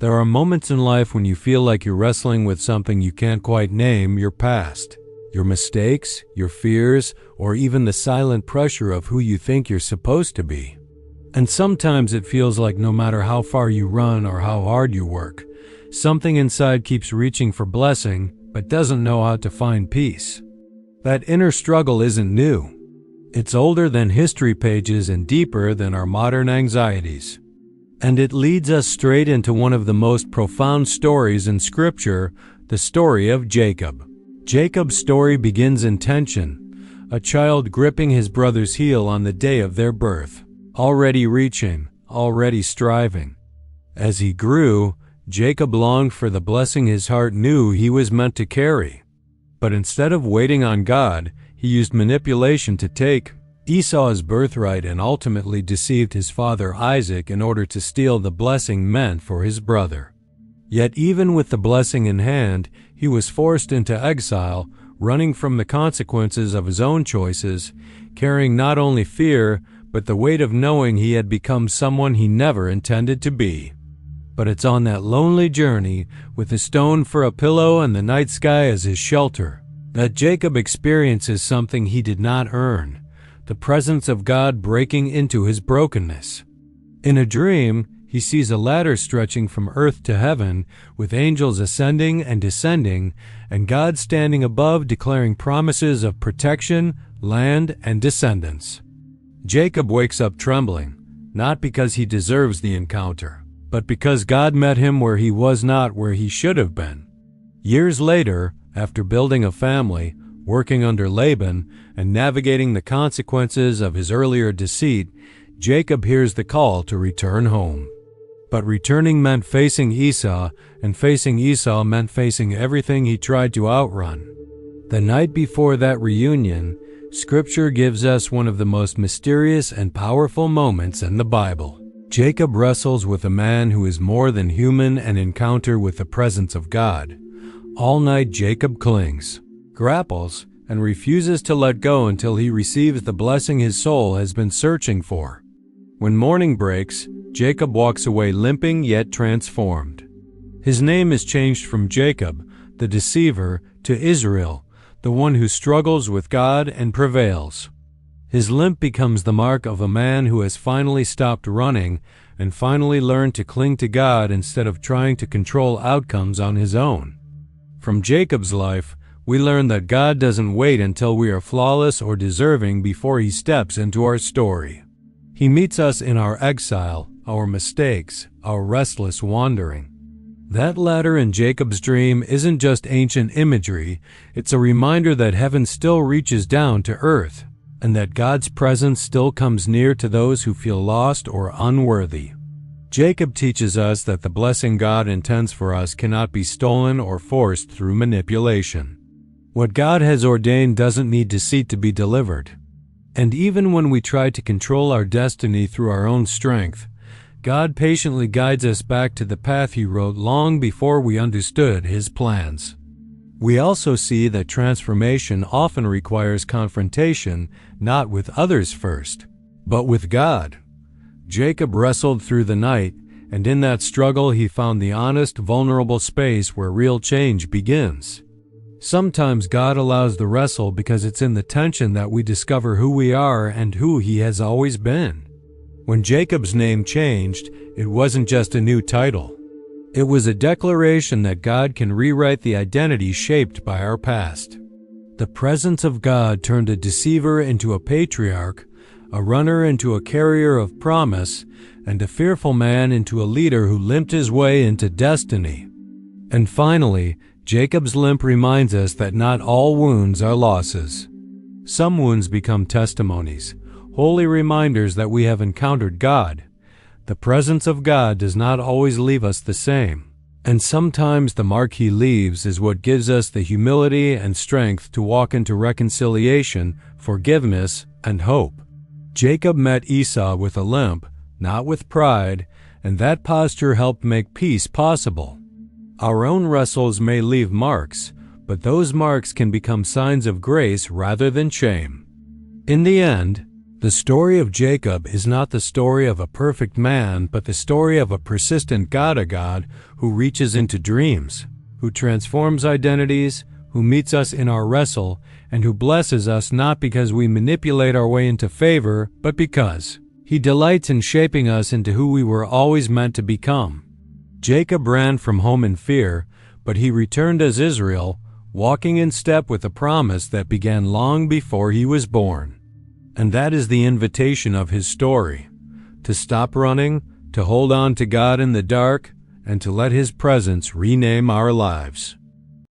There are moments in life when you feel like you're wrestling with something you can't quite name: your past, your mistakes, your fears, or even the silent pressure of who you think you're supposed to be. And sometimes it feels like no matter how far you run or how hard you work, something inside keeps reaching for blessing but doesn't know how to find peace. That inner struggle isn't new. It's older than history pages and deeper than our modern anxieties. And it leads us straight into one of the most profound stories in Scripture, the story of Jacob. Jacob's story begins in tension, a child gripping his brother's heel on the day of their birth, already reaching, already striving. As he grew, Jacob longed for the blessing his heart knew he was meant to carry. But instead of waiting on God, he used manipulation to take Esau's birthright and ultimately deceived his father Isaac in order to steal the blessing meant for his brother. Yet even with the blessing in hand, he was forced into exile, running from the consequences of his own choices, carrying not only fear, but the weight of knowing he had become someone he never intended to be. But it's on that lonely journey, with a stone for a pillow and the night sky as his shelter, that Jacob experiences something he did not earn: the presence of God breaking into his brokenness. In a dream, he sees a ladder stretching from earth to heaven, with angels ascending and descending, and God standing above declaring promises of protection, land, and descendants. Jacob wakes up trembling, not because he deserves the encounter, but because God met him where he was not where he should have been. Years later, after building a family, working under Laban, and navigating the consequences of his earlier deceit, Jacob hears the call to return home. But returning meant facing Esau, and facing Esau meant facing everything he tried to outrun. The night before that reunion, Scripture gives us one of the most mysterious and powerful moments in the Bible. Jacob wrestles with a man who is more than human and encounter with the presence of God. All night Jacob clings, grapples, and refuses to let go until he receives the blessing his soul has been searching for. When morning breaks, Jacob walks away limping yet transformed. His name is changed from Jacob, the deceiver, to Israel, the one who struggles with God and prevails. His limp becomes the mark of a man who has finally stopped running and finally learned to cling to God instead of trying to control outcomes on his own. From Jacob's life, we learn that God doesn't wait until we are flawless or deserving before he steps into our story. He meets us in our exile, our mistakes, our restless wandering. That ladder in Jacob's dream isn't just ancient imagery, it's a reminder that heaven still reaches down to earth, and that God's presence still comes near to those who feel lost or unworthy. Jacob teaches us that the blessing God intends for us cannot be stolen or forced through manipulation. What God has ordained doesn't need deceit to be delivered. And even when we try to control our destiny through our own strength, God patiently guides us back to the path He wrote long before we understood His plans. We also see that transformation often requires confrontation, not with others first, but with God. Jacob wrestled through the night, and in that struggle he found the honest, vulnerable space where real change begins. Sometimes God allows the wrestle because it's in the tension that we discover who we are and who He has always been. When Jacob's name changed, it wasn't just a new title. It was a declaration that God can rewrite the identity shaped by our past. The presence of God turned a deceiver into a patriarch, a runner into a carrier of promise, and a fearful man into a leader who limped his way into destiny. And finally, Jacob's limp reminds us that not all wounds are losses. Some wounds become testimonies, holy reminders that we have encountered God. The presence of God does not always leave us the same, and sometimes the mark He leaves is what gives us the humility and strength to walk into reconciliation, forgiveness, and hope. Jacob met Esau with a limp, not with pride, and that posture helped make peace possible. Our own wrestles may leave marks, but those marks can become signs of grace rather than shame. In the end, The story of Jacob is not the story of a perfect man, but the story of a persistent God, a God who reaches into dreams, who transforms identities, who meets us in our wrestle, and who blesses us not because we manipulate our way into favor, but because He delights in shaping us into who we were always meant to become. Jacob ran from home in fear, but he returned as Israel, walking in step with a promise that began long before he was born. And that is the invitation of his story: to stop running, to hold on to God in the dark, and to let His presence rename our lives.